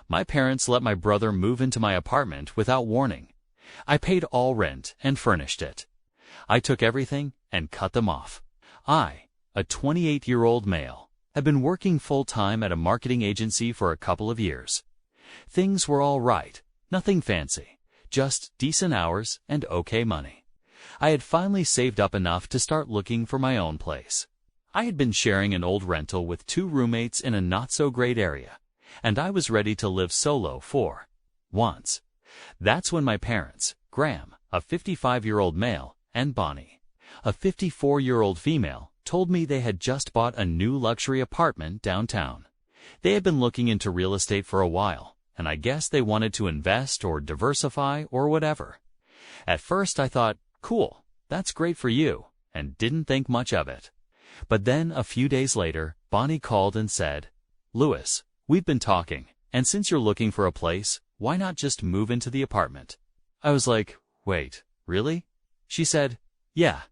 My parents let my brother move into my apartment without warning. I paid all rent and furnished it. I took everything and cut them off. I, a 28-year-old male, had been working full-time at a marketing agency for a couple of years. Things were all right, nothing fancy, just decent hours and okay money. I had finally saved up enough to start looking for my own place. I had been sharing an old rental with 2 roommates in a not-so-great area, and I was ready to live solo for once. That's when my parents, Graham, a 55-year-old male, and Bonnie, a 54-year-old female, told me they had just bought a new luxury apartment downtown. They had been looking into real estate for a while, and I guess they wanted to invest or diversify or whatever. At first I thought, cool, that's great for you, and didn't think much of it. But then a few days later, Bonnie called and said, "Louis, we've been talking, and since you're looking for a place, why not just move into the apartment?" I was like, wait, really? She said, yeah,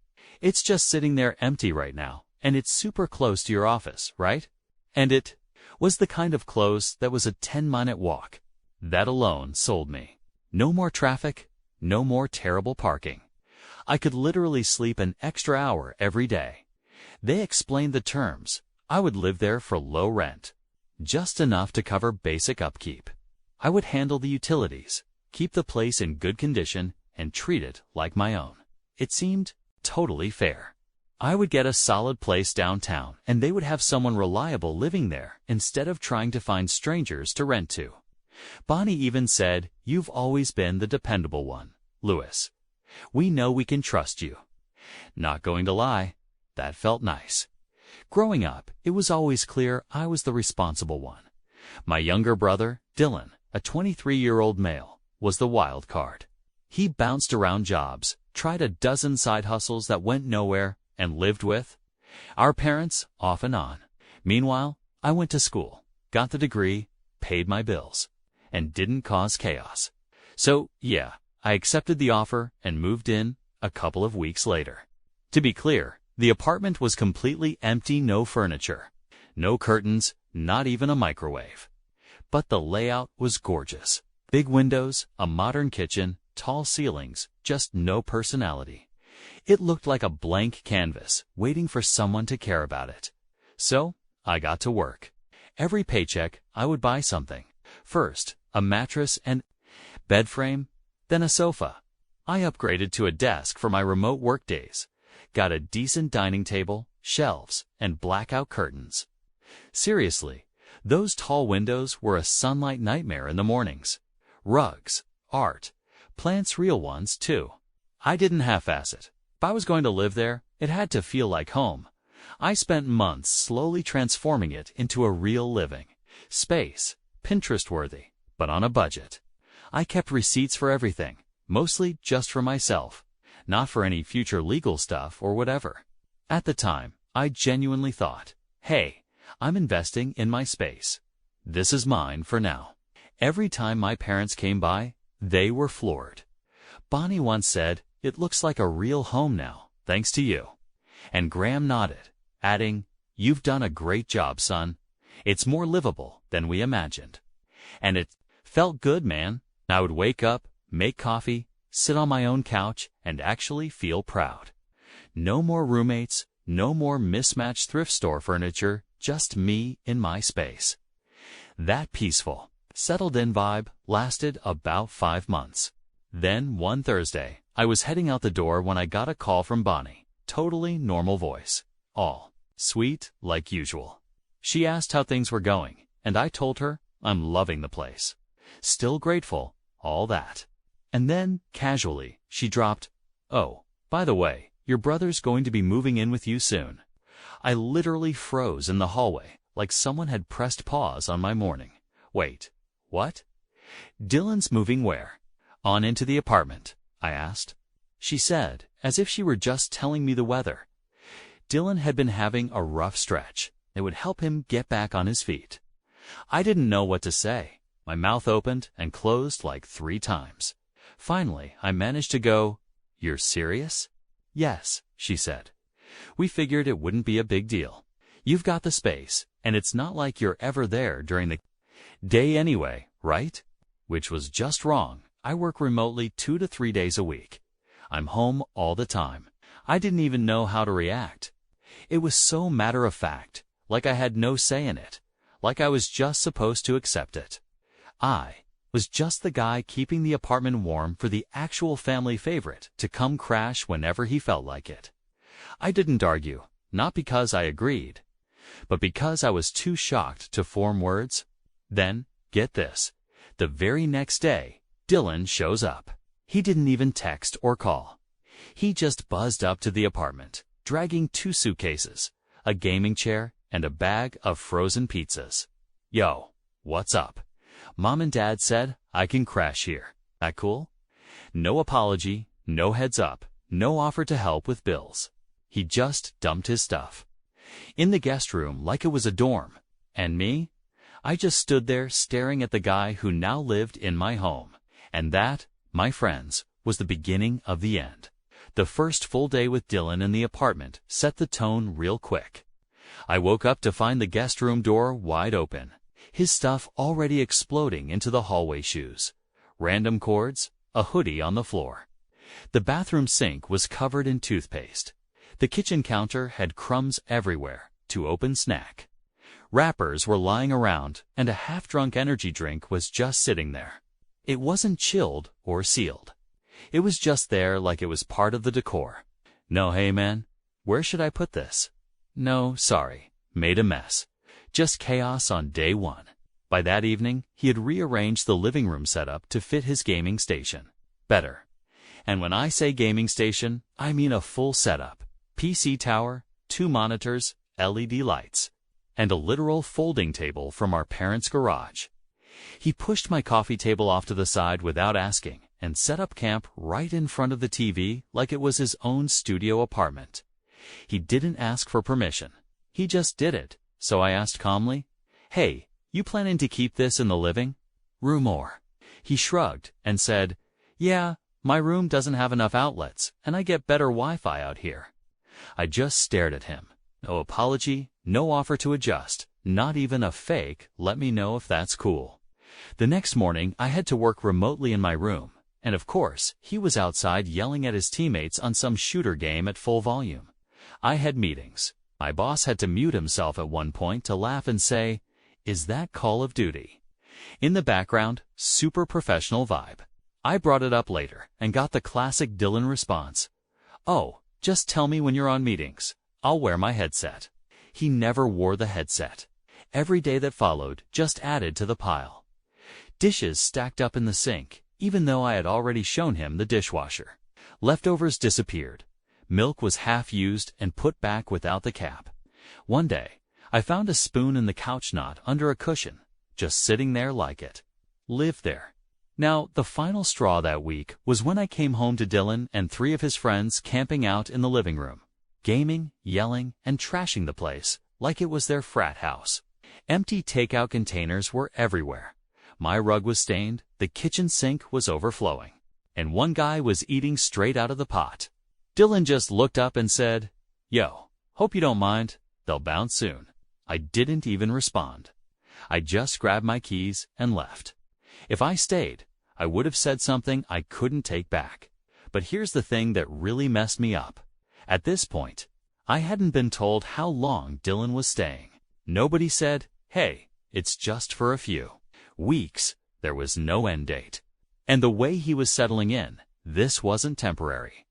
it's just sitting there empty right now, and it's super close to your office, right? And it was the kind of close that was a 10-minute walk. That alone sold me. No more traffic, no more terrible parking. I could literally sleep an extra hour every day. They explained the terms. I would live there for low rent, just enough to cover basic upkeep. I would handle the utilities, keep the place in good condition, and treat it like my own. It seemed totally fair. I would get a solid place downtown, and they would have someone reliable living there instead of trying to find strangers to rent to. Bonnie even said, "You've always been the dependable one, Louis. We know we can trust you." Not going to lie, that felt nice. Growing up, it was always clear I was the responsible one. My younger brother, Dylan, a 23-year-old male, was the wild card. He bounced around jobs, tried a dozen side hustles that went nowhere, and lived with our parents off and on. Meanwhile, I went to school, got the degree, paid my bills, and didn't cause chaos. So, yeah, I accepted the offer and moved in a couple of weeks later. To be clear, the apartment was completely empty, no furniture, no curtains, not even a microwave. But the layout was gorgeous. Big windows, a modern kitchen, tall ceilings, just no personality. It looked like a blank canvas, waiting for someone to care about it. So, I got to work. Every paycheck, I would buy something. First, a mattress and bed frame, then a sofa. I upgraded to a desk for my remote work days. Got a decent dining table, shelves, and blackout curtains. Seriously, those tall windows were a sunlight nightmare in the mornings. Rugs, art, plants, real ones too. I didn't half-ass it. If I was going to live there, it had to feel like home. I spent months slowly transforming it into a real living space, Pinterest-worthy, but on a budget. I kept receipts for everything, mostly just for myself, not for any future legal stuff or whatever. At the time, I genuinely thought, hey, I'm investing in my space. This is mine for now. Every time my parents came by, they were floored. Bonnie once said, "It looks like a real home now, thanks to you." And Graham nodded, adding, "You've done a great job, son. It's more livable than we imagined." And it felt good, man. I would wake up, make coffee, sit on my own couch, and actually feel proud. No more roommates, no more mismatched thrift store furniture, just me in my space. That peaceful, settled-in vibe lasted about 5 months. Then, one Thursday, I was heading out the door when I got a call from Bonnie. Totally normal voice. All sweet, like usual. She asked how things were going, and I told her I'm loving the place. Still grateful, all that. And then, casually, she dropped, "Oh, by the way, your brother's going to be moving in with you soon." I literally froze in the hallway, like someone had pressed pause on my morning. Wait, what? Dylan's moving where? On into the apartment, I asked. She said, as if she were just telling me the weather. Dylan had been having a rough stretch. It would help him get back on his feet. I didn't know what to say. My mouth opened and closed like 3 times. Finally, I managed to go, "You're serious?" "Yes," she said. "We figured it wouldn't be a big deal. You've got the space, and it's not like you're ever there during the Day anyway, right? Which was just wrong. I work remotely 2 to 3 days a week. I'm home all the time. I didn't even know how to react. It was so matter-of-fact, like I had no say in it, like I was just supposed to accept it. I was just the guy keeping the apartment warm for the actual family favorite to come crash whenever he felt like it. I didn't argue, not because I agreed, but because I was too shocked to form words. Then, get this, the very next day, Dylan shows up. He didn't even text or call. He just buzzed up to the apartment, dragging 2 suitcases, a gaming chair, and a bag of frozen pizzas. Yo, what's up? Mom and Dad said I can crash here. That cool? No apology, no heads up, no offer to help with bills. He just dumped his stuff in the guest room like it was a dorm. And me? I just stood there staring at the guy who now lived in my home. And that, my friends, was the beginning of the end. The first full day with Dylan in the apartment set the tone real quick. I woke up to find the guest room door wide open, his stuff already exploding into the hallway shoes, random cords, a hoodie on the floor. The bathroom sink was covered in toothpaste. The kitchen counter had crumbs everywhere to open snack. Wrappers were lying around, and a half-drunk energy drink was just sitting there. It wasn't chilled or sealed. It was just there like it was part of the decor. No, hey man, where should I put this? No, sorry, made a mess. Just chaos on day one. By that evening, he had rearranged the living room setup to fit his gaming station. Better. And when I say gaming station, I mean a full setup. PC tower, 2 monitors, LED lights, and a literal folding table from our parents' garage. He pushed my coffee table off to the side without asking and set up camp right in front of the TV like it was his own studio apartment. He didn't ask for permission. He just did it. So I asked calmly, "Hey, you planning to keep this in the living room or?" He shrugged and said, "Yeah, my room doesn't have enough outlets, and I get better Wi-Fi out here." I just stared at him. No apology, no offer to adjust, not even a fake, "Let me know if that's cool." The next morning, I had to work remotely in my room, and of course, he was outside yelling at his teammates on some shooter game at full volume. I had meetings. My boss had to mute himself at one point to laugh and say, "Is that Call of Duty?" In the background, super professional vibe. I brought it up later and got the classic Dylan response, "Oh, just tell me when you're on meetings. I'll wear my headset." He never wore the headset. Every day that followed just added to the pile. Dishes stacked up in the sink, even though I had already shown him the dishwasher. Leftovers disappeared. Milk was half used and put back without the cap. One day, I found a spoon in the couch knot under a cushion, just sitting there like it lived there. Now, the final straw that week was when I came home to Dylan and 3 of his friends camping out in the living room, gaming, yelling, and trashing the place like it was their frat house. Empty takeout containers were everywhere. My rug was stained, the kitchen sink was overflowing, and one guy was eating straight out of the pot. Dylan just looked up and said, "Yo, hope you don't mind, they'll bounce soon." I didn't even respond. I just grabbed my keys and left. If I stayed, I would have said something I couldn't take back. But here's the thing that really messed me up. At this point, I hadn't been told how long Dylan was staying. Nobody said, "Hey, it's just for a few weeks." There was no end date. And the way he was settling in, this wasn't temporary.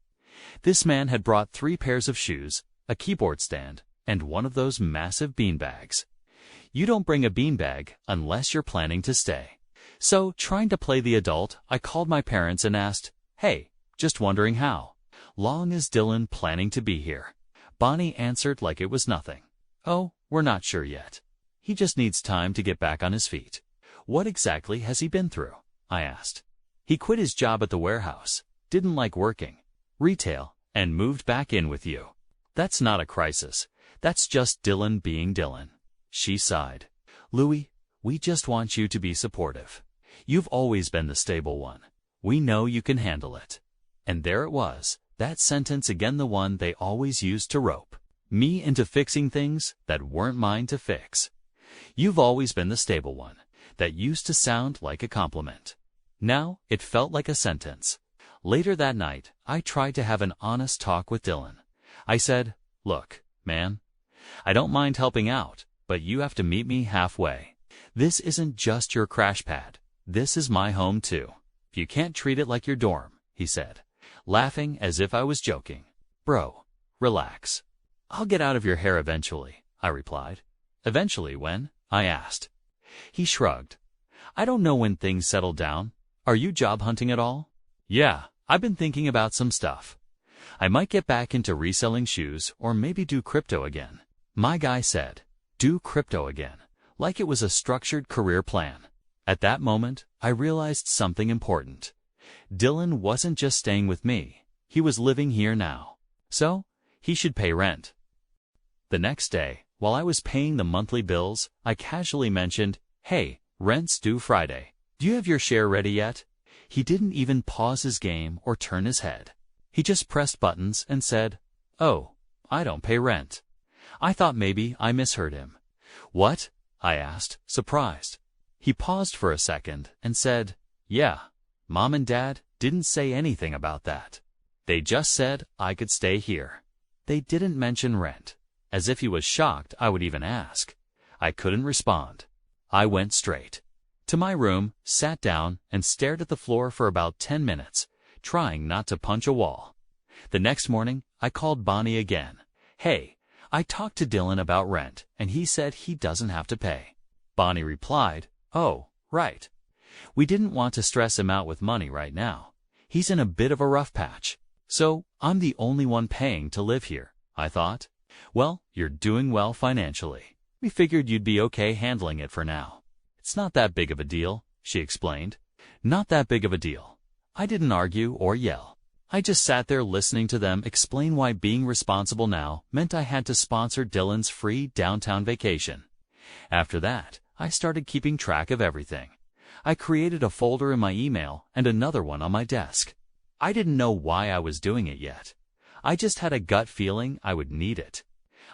This man had brought 3 pairs of shoes, a keyboard stand, and one of those massive beanbags. You don't bring a beanbag unless you're planning to stay. So, trying to play the adult, I called my parents and asked, "Hey, just wondering how long is Dylan planning to be here?" Bonnie answered like it was nothing. "Oh, we're not sure yet. He just needs time to get back on his feet." "What exactly has he been through?" I asked. "He quit his job at the warehouse, didn't like working retail, and moved back in with you." "That's not a crisis. That's just Dylan being Dylan." She sighed. "Louis, we just want you to be supportive. You've always been the stable one. We know you can handle it." And there it was, that sentence again, the one they always used to rope me into fixing things that weren't mine to fix. "You've always been the stable one. That used to sound like a compliment. Now it felt like a sentence. Later that night, I tried to have an honest talk with Dylan. I said, "Look, man, I don't mind helping out, but you have to meet me halfway. This isn't just your crash pad. This is my home too. You can't treat it like your dorm," he said, laughing as if I was joking. "Bro, relax. I'll get out of your hair eventually," I replied. "Eventually when?" I asked. He shrugged. "I don't know when things settle down. Are you job hunting at all?" "Yeah, I've been thinking about some stuff. I might get back into reselling shoes or maybe do crypto again." My guy said, "Do crypto again," like it was a structured career plan. At that moment, I realized something important. Dylan wasn't just staying with me. He was living here now. So, he should pay rent. The next day, while I was paying the monthly bills, I casually mentioned, "Hey, rent's due Friday. Do you have your share ready yet?" He didn't even pause his game or turn his head. He just pressed buttons and said, "Oh, I don't pay rent." I thought maybe I misheard him. "What?" I asked, surprised. He paused for a second and said, "Yeah, Mom and Dad didn't say anything about that. They just said I could stay here. They didn't mention rent." As if he was shocked I would even ask. I couldn't respond. I went straight to my room, sat down, and stared at the floor for about 10 minutes, trying not to punch a wall. The next morning, I called Bonnie again. "Hey, I talked to Dylan about rent, and he said he doesn't have to pay." Bonnie replied, "Oh, right. We didn't want to stress him out with money right now. He's in a bit of a rough patch. So, I'm the only one paying to live here," I thought. "Well, you're doing well financially. We figured you'd be okay handling it for now." "It's not that big of a deal," she explained. "Not that big of a deal." I didn't argue or yell. I just sat there listening to them explain why being responsible now meant I had to sponsor Dylan's free downtown vacation. After that, I started keeping track of everything. I created a folder in my email and another one on my desk. I didn't know why I was doing it yet. I just had a gut feeling I would need it.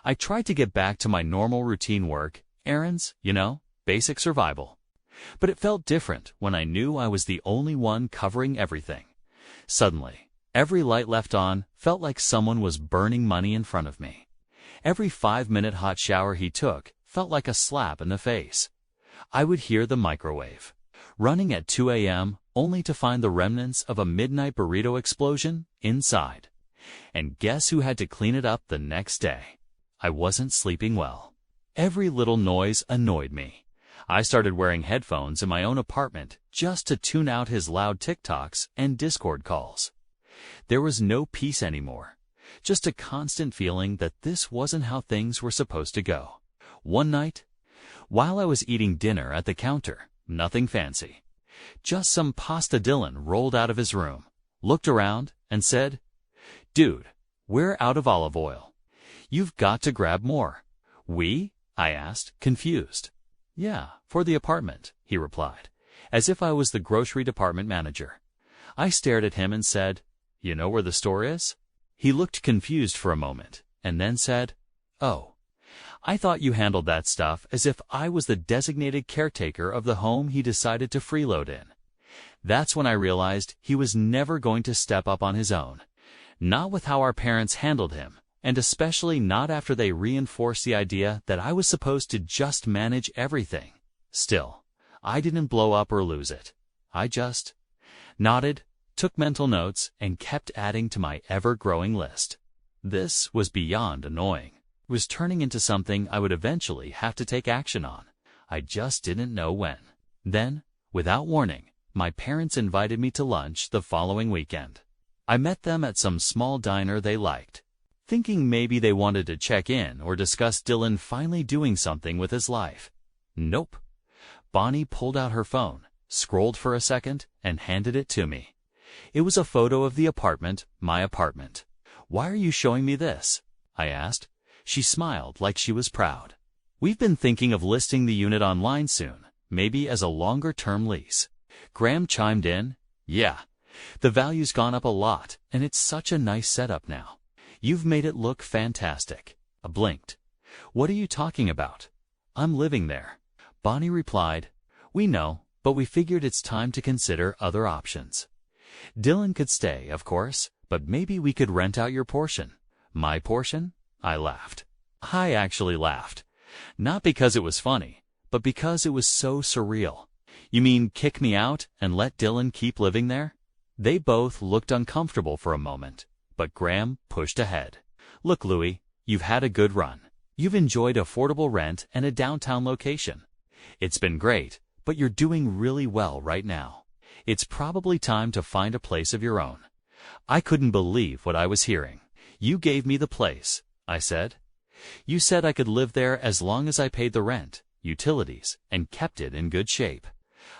I tried to get back to my normal routine work, errands, basic survival. But it felt different when I knew I was the only one covering everything. Suddenly, every light left on felt like someone was burning money in front of me. Every 5-minute hot shower he took felt like a slap in the face. I would hear the microwave running at 2 a.m. only to find the remnants of a midnight burrito explosion inside. And guess who had to clean it up the next day? I wasn't sleeping well. Every little noise annoyed me. I started wearing headphones in my own apartment just to tune out his loud TikToks and Discord calls. There was no peace anymore, just a constant feeling that this wasn't how things were supposed to go. One night, while I was eating dinner at the counter, nothing fancy, just some pasta, Dylan rolled out of his room, looked around, and said, "Dude, we're out of olive oil. You've got to grab more." "We?" I asked, confused. "Yeah, for the apartment," he replied, as if I was the grocery department manager. I stared at him and said, "You know where the store is?" He looked confused for a moment, and then said, "Oh, I thought you handled that stuff," as if I was the designated caretaker of the home he decided to freeload in. That's when I realized he was never going to step up on his own. Not with how our parents handled him, and especially not after they reinforced the idea that I was supposed to just manage everything. Still, I didn't blow up or lose it. I just nodded, took mental notes, and kept adding to my ever-growing list. This was beyond annoying. It was turning into something I would eventually have to take action on. I just didn't know when. Then, without warning, my parents invited me to lunch the following weekend. I met them at some small diner they liked, thinking maybe they wanted to check in or discuss Dylan finally doing something with his life. Nope. Bonnie pulled out her phone, scrolled for a second, and handed it to me. It was a photo of the apartment, my apartment. "Why are you showing me this?" I asked. She smiled like she was proud. "We've been thinking of listing the unit online soon, maybe as a longer-term lease." Graham chimed in, "Yeah, the value's gone up a lot, and it's such a nice setup now. You've made it look fantastic." I blinked. "What are you talking about?" "I'm living there." Bonnie replied, We know, but we figured it's time to consider other options. Dylan could stay, of course, but maybe we could rent out your portion. My portion? I laughed. I actually laughed. Not because it was funny, but because it was so surreal. You mean kick me out and let Dylan keep living there? They both looked uncomfortable for a moment, but Graham pushed ahead. Look, Louis, you've had a good run. You've enjoyed affordable rent and a downtown location. It's been great, but you're doing really well right now. It's probably time to find a place of your own. I couldn't believe what I was hearing. You gave me the place, I said. You said I could live there as long as I paid the rent, utilities, and kept it in good shape.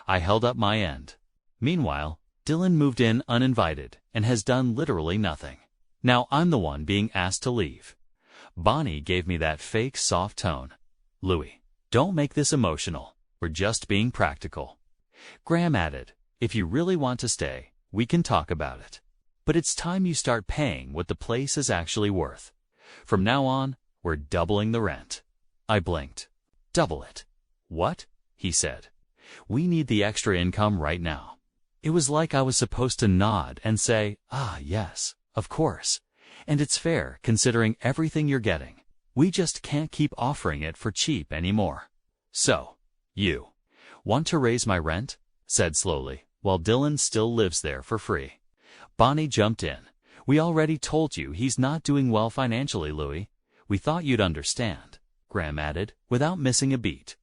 I held up my end. Meanwhile, Dylan moved in uninvited and has done literally nothing. Now I'm the one being asked to leave. Bonnie gave me that fake soft tone. Louis, don't make this emotional. We're just being practical. Graham added, if you really want to stay, we can talk about it. But it's time you start paying what the place is actually worth. From now on, we're doubling the rent. I blinked. Double it. What? He said. We need the extra income right now. It was like I was supposed to nod and say, yes, of course. And it's fair considering everything you're getting. We just can't keep offering it for cheap anymore. So, you want to raise my rent? Said slowly, while Dylan still lives there for free. Bonnie jumped in. We already told you he's not doing well financially, Louis. We thought you'd understand, Graham added, without missing a beat.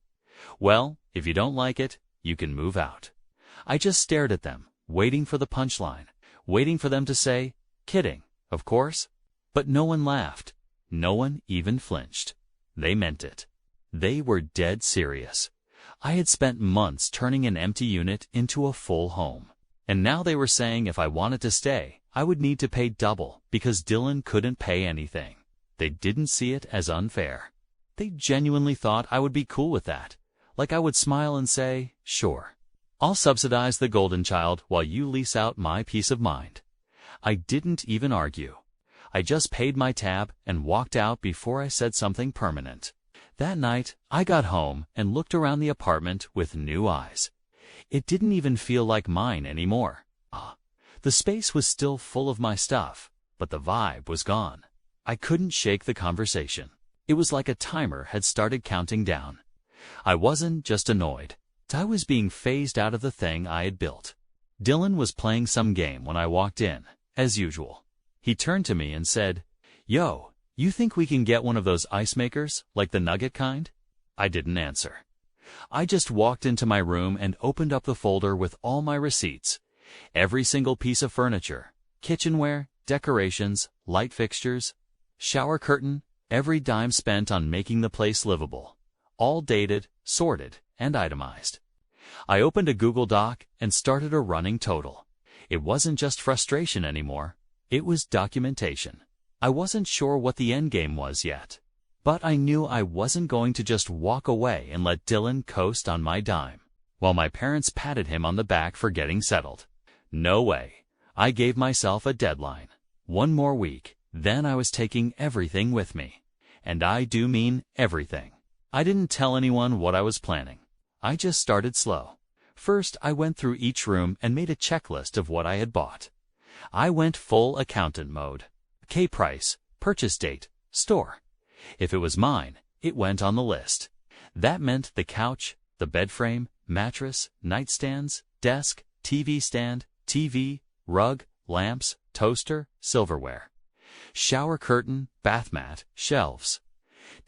Well, if you don't like it, you can move out. I just stared at them, waiting for the punchline, waiting for them to say, kidding, of course. But no one laughed. No one even flinched. They meant it. They were dead serious. I had spent months turning an empty unit into a full home. And now they were saying if I wanted to stay, I would need to pay double because Dylan couldn't pay anything. They didn't see it as unfair. They genuinely thought I would be cool with that. Like I would smile and say, sure. I'll subsidize the golden child while you lease out my peace of mind. I didn't even argue. I just paid my tab and walked out before I said something permanent. That night, I got home and looked around the apartment with new eyes. It didn't even feel like mine anymore. The space was still full of my stuff, but the vibe was gone. I couldn't shake the conversation. It was like a timer had started counting down. I wasn't just annoyed. I was being phased out of the thing I had built. Dylan was playing some game when I walked in, as usual. He turned to me and said, Yo, you think we can get one of those ice makers, like the nugget kind? I didn't answer. I just walked into my room and opened up the folder with all my receipts. Every single piece of furniture, kitchenware, decorations, light fixtures, shower curtain, every dime spent on making the place livable. All dated, sorted, and itemized. I opened a Google Doc and started a running total. It wasn't just frustration anymore. It was documentation. I wasn't sure what the end game was yet. But I knew I wasn't going to just walk away and let Dylan coast on my dime, while my parents patted him on the back for getting settled. No way. I gave myself a deadline. One more week, then I was taking everything with me. And I do mean everything. I didn't tell anyone what I was planning. I just started slow. First, I went through each room and made a checklist of what I had bought. I went full accountant mode. Price, purchase date, store. If it was mine, it went on the list. That meant the couch, the bed frame, mattress, nightstands, desk, TV stand, TV, rug, lamps, toaster, silverware, shower curtain, bath mat, shelves,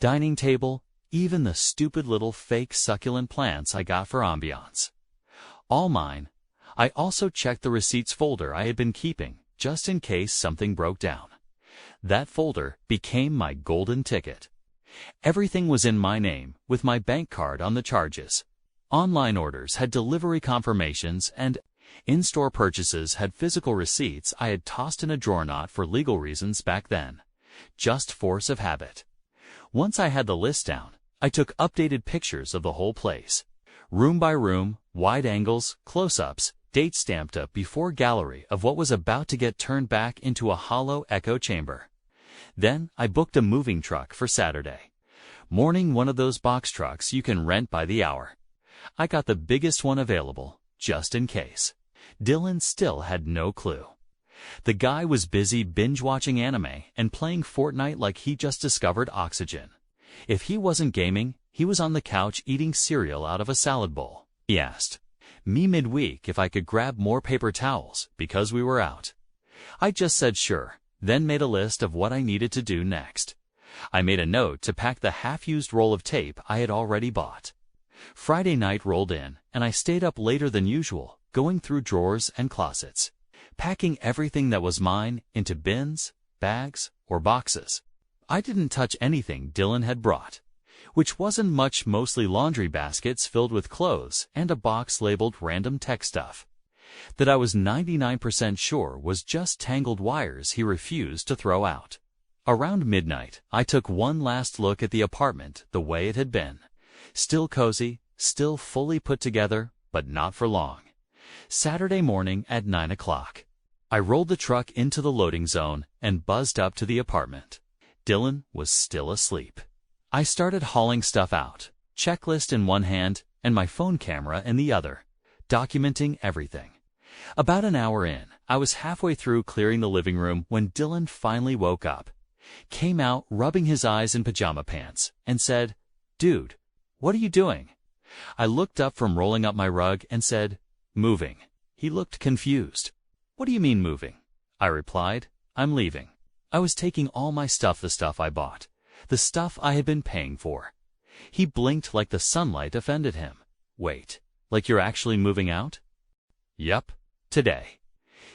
dining table, even the stupid little fake succulent plants I got for ambiance. All mine. I also checked the receipts folder I had been keeping, just in case something broke down. That folder became my golden ticket. Everything was in my name, with my bank card on the charges. Online orders had delivery confirmations, and in-store purchases had physical receipts I had tossed in a drawer knot for legal reasons back then. Just force of habit. Once I had the list down, I took updated pictures of the whole place. Room by room, wide angles, close-ups, dates stamped up before gallery of what was about to get turned back into a hollow echo chamber. Then I booked a moving truck for Saturday morning, one of those box trucks you can rent by the hour. I got the biggest one available, just in case. Dylan still had no clue. The guy was busy binge-watching anime and playing Fortnite like he just discovered oxygen. If he wasn't gaming, he was on the couch eating cereal out of a salad bowl. He asked me midweek if I could grab more paper towels because we were out. I just said sure, then made a list of what I needed to do next. I made a note to pack the half-used roll of tape I had already bought. Friday night rolled in, and I stayed up later than usual, going through drawers and closets, packing everything that was mine into bins, bags, or boxes. I didn't touch anything Dylan had brought, which wasn't much, mostly laundry baskets filled with clothes and a box labeled random tech stuff that I was 99% sure was just tangled wires he refused to throw out. Around midnight, I took one last look at the apartment the way it had been. Still cozy, still fully put together, but not for long. Saturday morning at 9 o'clock. I rolled the truck into the loading zone and buzzed up to the apartment. Dylan was still asleep. I started hauling stuff out, checklist in one hand and my phone camera in the other, documenting everything. About an hour in, I was halfway through clearing the living room when Dylan finally woke up, came out rubbing his eyes in pajama pants, and said, "Dude, what are you doing?" I looked up from rolling up my rug and said, "Moving." He looked confused. "What do you mean moving?" I replied, "I'm leaving. I was taking all my stuff, the stuff I bought, the stuff I had been paying for." He blinked like the sunlight offended him. "Wait, like you're actually moving out?" "Yep, today."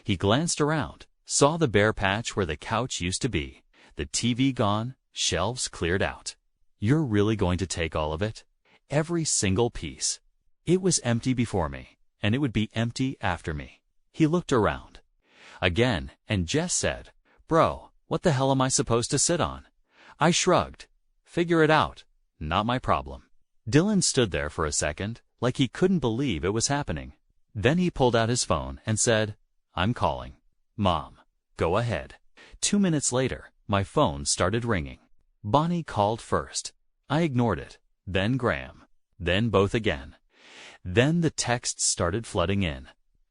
He glanced around, saw the bare patch where the couch used to be, the TV gone, shelves cleared out. "You're really going to take all of it?" "Every single piece." It was empty before me, and it would be empty after me. He looked around again, and Jess said, "Bro, what the hell am I supposed to sit on?" I shrugged. "Figure it out. Not my problem." Dylan stood there for a second, like he couldn't believe it was happening. Then he pulled out his phone and said, "I'm calling. Mom, go ahead." 2 minutes later, my phone started ringing. Bonnie called first. I ignored it. Then Graham. Then both again. Then the texts started flooding in.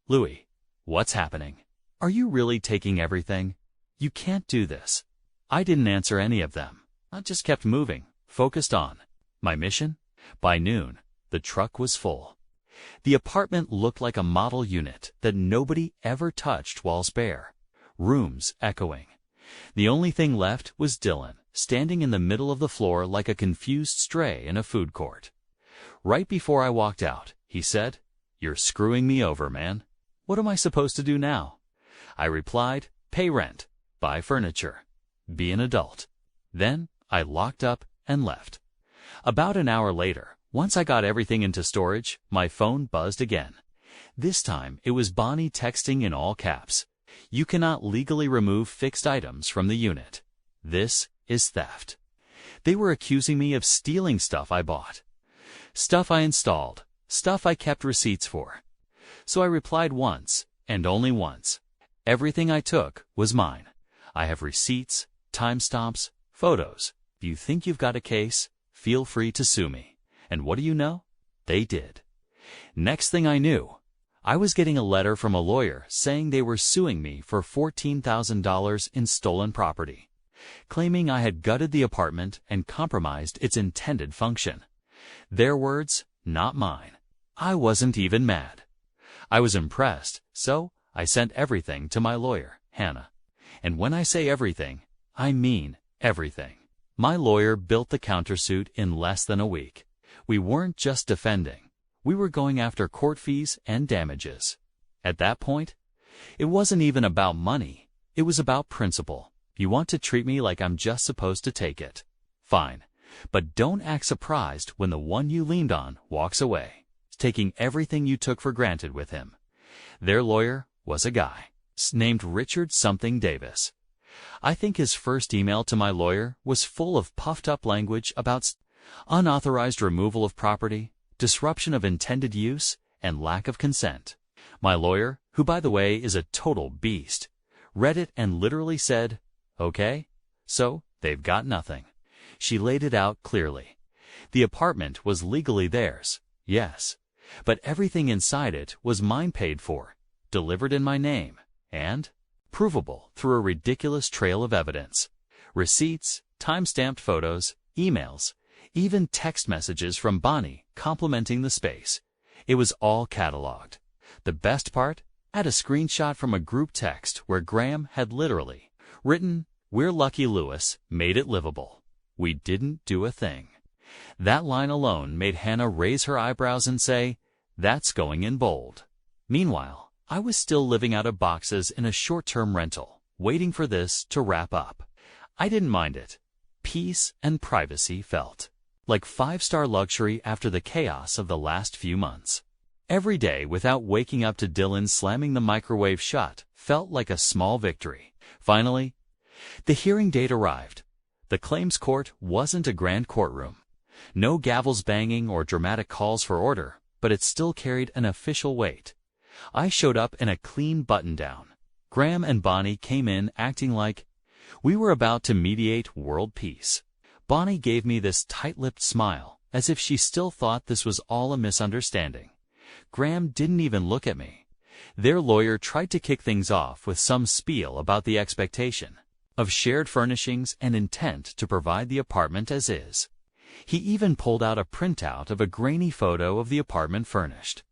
"Louie, what's happening? Are you really taking everything? You can't do this." I didn't answer any of them. I just kept moving, focused on my mission. By noon, the truck was full. The apartment looked like a model unit that nobody ever touched, walls bare, rooms echoing. The only thing left was Dylan, standing in the middle of the floor like a confused stray in a food court. Right before I walked out, he said, "You're screwing me over, man. What am I supposed to do now?" I replied, "Pay rent, buy furniture, be an adult." Then I locked up and left. About an hour later, once I got everything into storage, my phone buzzed again. This time it was Bonnie texting in all caps, "You cannot legally remove fixed items from the unit. This is theft." They were accusing me of stealing stuff I bought, stuff I installed, stuff I kept receipts for. So I replied once, and only once. Everything I took was mine. I have receipts, timestamps, photos. If you think you've got a case, feel free to sue me. And what do you know? They did. Next thing I knew, I was getting a letter from a lawyer saying they were suing me for $14,000 in stolen property, claiming I had gutted the apartment and compromised its intended function. Their words, not mine. I wasn't even mad. I was impressed, so I sent everything to my lawyer, Hannah. And when I say everything, I mean everything. My lawyer built the countersuit in less than a week. We weren't just defending. We were going after court fees and damages. At that point, it wasn't even about money. It was about principle. You want to treat me like I'm just supposed to take it? Fine. But don't act surprised when the one you leaned on walks away, taking everything you took for granted with him. Their lawyer was a guy named Richard something Davis. I think his first email to my lawyer was full of puffed-up language about unauthorized removal of property, disruption of intended use, and lack of consent. My lawyer, who by the way is a total beast, read it and literally said, "Okay, so they've got nothing." She laid it out clearly. The apartment was legally theirs, yes, But everything inside it was mine, paid for, delivered in my name, and provable through a ridiculous trail of evidence. Receipts, time-stamped photos, emails, even text messages from Bonnie complimenting the space. It was all cataloged. The best part? I had a screenshot from a group text where Graham had literally written, "We're lucky Lewis made it livable. We didn't do a thing." That line alone made Hannah raise her eyebrows and say, "That's going in bold." Meanwhile, I was still living out of boxes in a short-term rental, waiting for this to wrap up. I didn't mind it. Peace and privacy felt like five-star luxury after the chaos of the last few months. Every day without waking up to Dylan slamming the microwave shut felt like a small victory. Finally, the hearing date arrived. The claims court wasn't a grand courtroom. No gavels banging or dramatic calls for order, but it still carried an official weight. I showed up in a clean button-down. Graham and Bonnie came in acting like we were about to mediate world peace. Bonnie gave me this tight-lipped smile, as if she still thought this was all a misunderstanding. Graham didn't even look at me. Their lawyer tried to kick things off with some spiel about the expectation of shared furnishings and intent to provide the apartment as is. He even pulled out a printout of a grainy photo of the apartment furnished.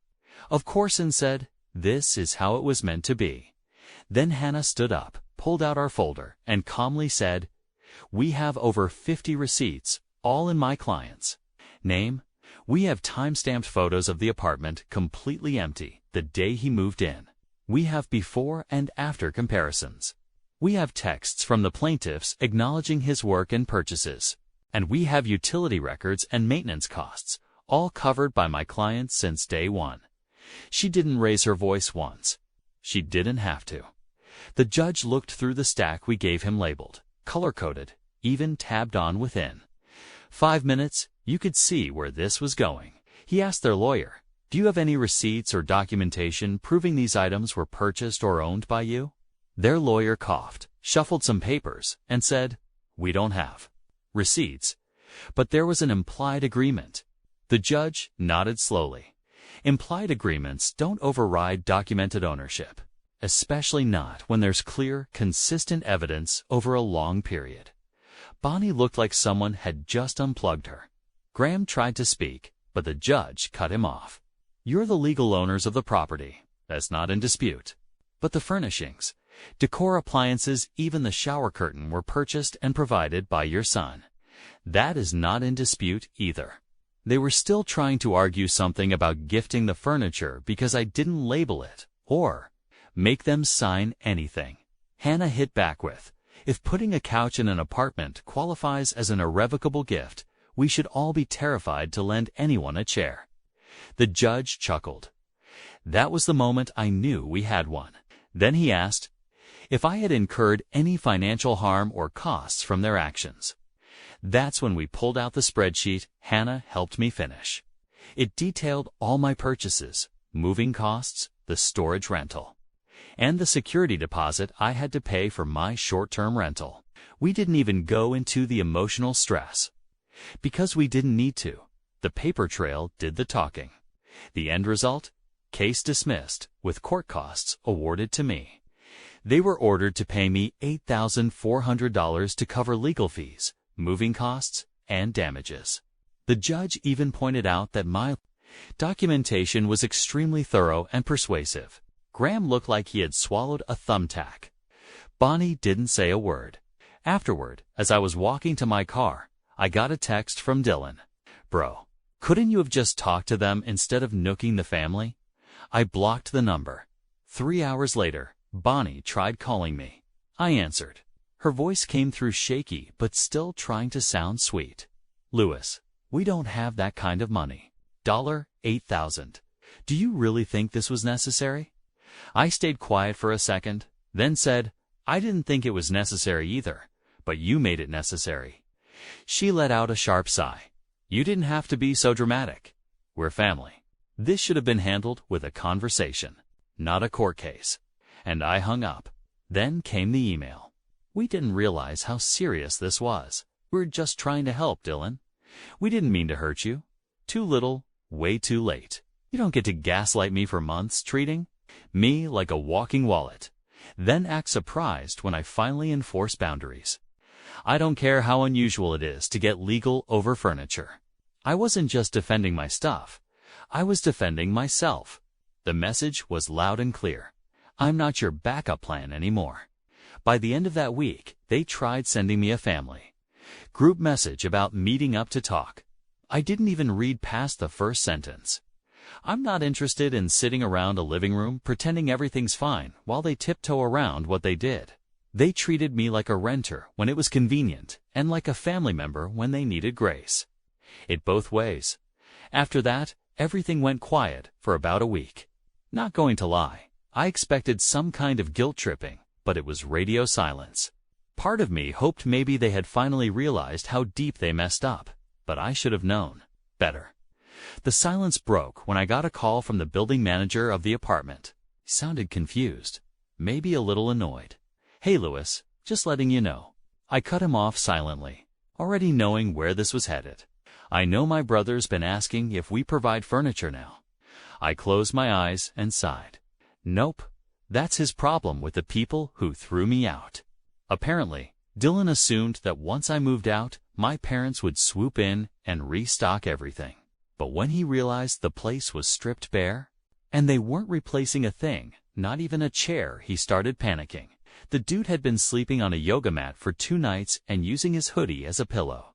Of course, and said, "This is how it was meant to be." Then Hannah stood up, pulled out our folder, and calmly said, "We have over 50 receipts, all in my client's name. We have time-stamped photos of the apartment completely empty the day he moved in. We have before and after comparisons. We have texts from the plaintiffs acknowledging his work and purchases. And we have utility records and maintenance costs, all covered by my client since day one." She didn't raise her voice once. She didn't have to. The judge looked through the stack we gave him, labeled, color-coded, even tabbed on within. 5 minutes, you could see where this was going. He asked their lawyer, "Do you have any receipts or documentation proving these items were purchased or owned by you?" Their lawyer coughed, shuffled some papers, and said, "We don't have receipts, but there was an implied agreement." The judge nodded slowly. Implied agreements don't override documented ownership, especially not when there's clear, consistent evidence over a long period. Bonnie looked like someone had just unplugged her. Graham tried to speak, but the judge cut him off. "You're the legal owners of the property. That's not in dispute. But the furnishings, decor appliances, even the shower curtain were purchased and provided by your son. That is not in dispute either." They were still trying to argue something about gifting the furniture because I didn't label it or make them sign anything. Hannah hit back with, "If putting a couch in an apartment qualifies as an irrevocable gift, we should all be terrified to lend anyone a chair." The judge chuckled. That was the moment I knew we had one. Then he asked if I had incurred any financial harm or costs from their actions. That's when we pulled out the spreadsheet Hannah helped me finish. It detailed all my purchases, moving costs, the storage rental, and the security deposit I had to pay for my short-term rental. We didn't even go into the emotional stress, because we didn't need to. The paper trail did the talking. The end result? Case dismissed, with court costs awarded to me. They were ordered to pay me $8,400 to cover legal fees, moving costs, and damages. The judge even pointed out that my documentation was extremely thorough and persuasive. Graham looked like he had swallowed a thumbtack. Bonnie didn't say a word. Afterward, as I was walking to my car, I got a text from Dylan. "Bro, couldn't you have just talked to them instead of nooking the family?" I blocked the number. 3 hours later, Bonnie tried calling me. I answered. Her voice came through shaky but still trying to sound sweet. "Lewis, we don't have that kind of money. $8,000. Do you really think this was necessary?" I stayed quiet for a second, then said, "I didn't think it was necessary either, but you made it necessary." She let out a sharp sigh. "You didn't have to be so dramatic. We're family. This should have been handled with a conversation, not a court case." And I hung up. Then came the email. "We didn't realize how serious this was. We were just trying to help, Dylan. We didn't mean to hurt you. Too little, way too late. You don't get to gaslight me for months, treating me like a walking wallet, then act surprised when I finally enforce boundaries. I don't care how unusual it is to get legal over furniture. I wasn't just defending my stuff. I was defending myself. The message was loud and clear. I'm not your backup plan anymore. By the end of that week, they tried sending me a family group message about meeting up to talk. I didn't even read past the first sentence. I'm not interested in sitting around a living room pretending everything's fine while they tiptoe around what they did. They treated me like a renter when it was convenient and like a family member when they needed grace. It both ways. After that, everything went quiet for about a week. Not going to lie, I expected some kind of guilt tripping, but it was radio silence. Part of me hoped maybe they had finally realized how deep they messed up, but I should have known better. The silence broke when I got a call from the building manager of the apartment. He sounded confused, maybe a little annoyed. "Hey, Louis, just letting you know." I cut him off silently, already knowing where this was headed. I know my brother's been asking if we provide furniture now. I closed my eyes and sighed. Nope, that's his problem with the people who threw me out. Apparently, Dylan assumed that once I moved out, my parents would swoop in and restock everything. But when he realized the place was stripped bare, and they weren't replacing a thing, not even a chair, he started panicking. The dude had been sleeping on a yoga mat for 2 nights and using his hoodie as a pillow.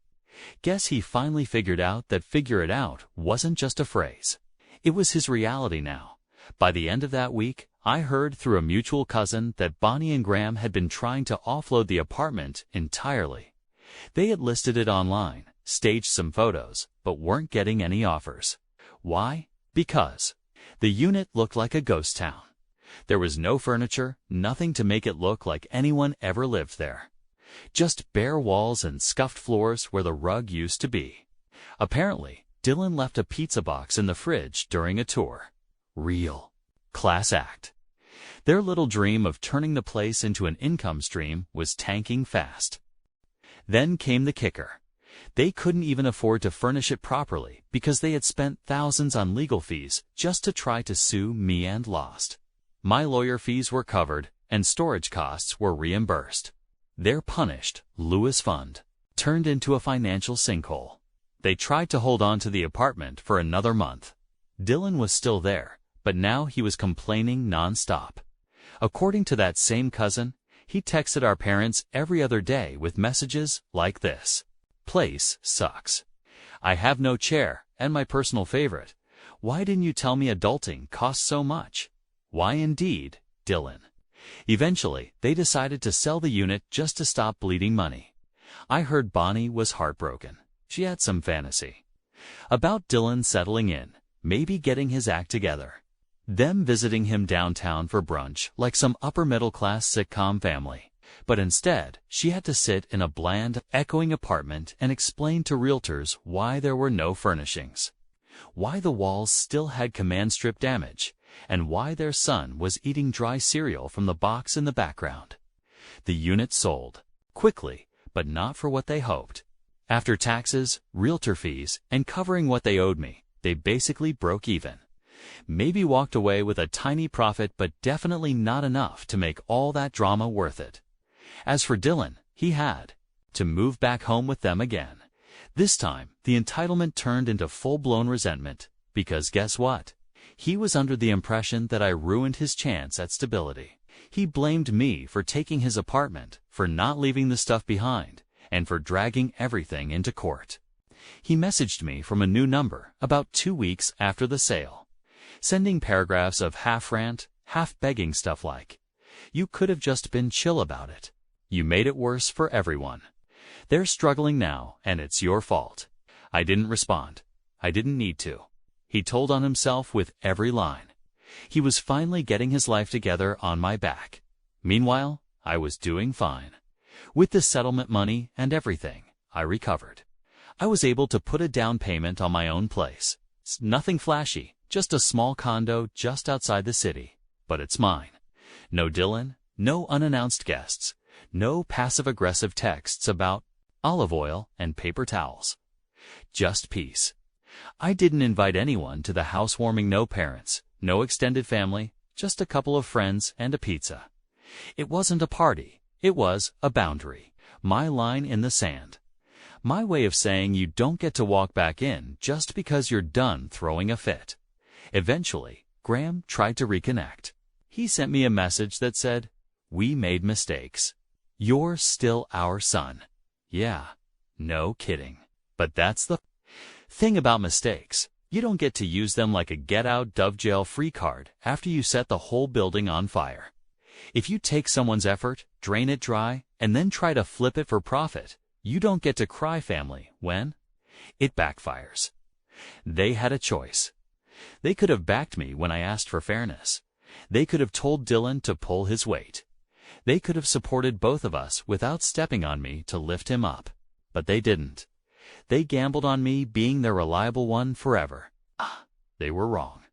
Guess he finally figured out that "figure it out" wasn't just a phrase. It was his reality now. By the end of that week, I heard through a mutual cousin that Bonnie and Graham had been trying to offload the apartment entirely. They had listed it online, staged some photos, but weren't getting any offers. Why? Because the unit looked like a ghost town. There was no furniture, nothing to make it look like anyone ever lived there. Just bare walls and scuffed floors where the rug used to be. Apparently, Dylan left a pizza box in the fridge during a tour. Real class act. Their little dream of turning the place into an income stream was tanking fast. Then came the kicker. They couldn't even afford to furnish it properly because they had spent thousands on legal fees just to try to sue me and lost. My lawyer fees were covered and storage costs were reimbursed. Their punished Louis fund turned into a financial sinkhole. They tried to hold on to the apartment for another month. Dylan was still there, but now he was complaining nonstop. According to that same cousin, he texted our parents every other day with messages like this. "Place sucks. I have no chair, and my personal favorite. Why didn't you tell me adulting costs so much? Why indeed, Dylan." Eventually, they decided to sell the unit just to stop bleeding money. I heard Bonnie was heartbroken. She had some fantasy about Dylan settling in, maybe getting his act together. Them visiting him downtown for brunch like some upper-middle-class sitcom family. But instead, she had to sit in a bland, echoing apartment and explain to realtors why there were no furnishings, why the walls still had command strip damage, and why their son was eating dry cereal from the box in the background. The unit sold. Quickly, but not for what they hoped. After taxes, realtor fees, and covering what they owed me, they basically broke even. Maybe walked away with a tiny profit, but definitely not enough to make all that drama worth it. As for Dylan, he had to move back home with them again. This time, the entitlement turned into full-blown resentment, because guess what? He was under the impression that I ruined his chance at stability. He blamed me for taking his apartment, for not leaving the stuff behind, and for dragging everything into court. He messaged me from a new number about 2 weeks after the sale, sending paragraphs of half-rant, half-begging stuff like, "You could have just been chill about it. You made it worse for everyone. They're struggling now, and it's your fault." I didn't respond. I didn't need to. He told on himself with every line. He was finally getting his life together on my back. Meanwhile, I was doing fine. With the settlement money and everything, I recovered. I was able to put a down payment on my own place. It's nothing flashy, just a small condo just outside the city. But it's mine. No Dylan, no unannounced guests, no passive-aggressive texts about olive oil and paper towels. Just peace. I didn't invite anyone to the housewarming. No parents, no extended family, just a couple of friends and a pizza. It wasn't a party. It was a boundary, my line in the sand. My way of saying you don't get to walk back in just because you're done throwing a fit. Eventually, Graham tried to reconnect. He sent me a message that said, "We made mistakes. You're still our son." Yeah, no kidding. But that's the thing about mistakes. You don't get to use them like a get-out-of-jail-free card after you set the whole building on fire. If you take someone's effort, drain it dry, and then try to flip it for profit, you don't get to cry, family, when it backfires. They had a choice. They could have backed me when I asked for fairness. They could have told Dylan to pull his weight. They could have supported both of us without stepping on me to lift him up. But they didn't. They gambled on me being their reliable one forever. They were wrong.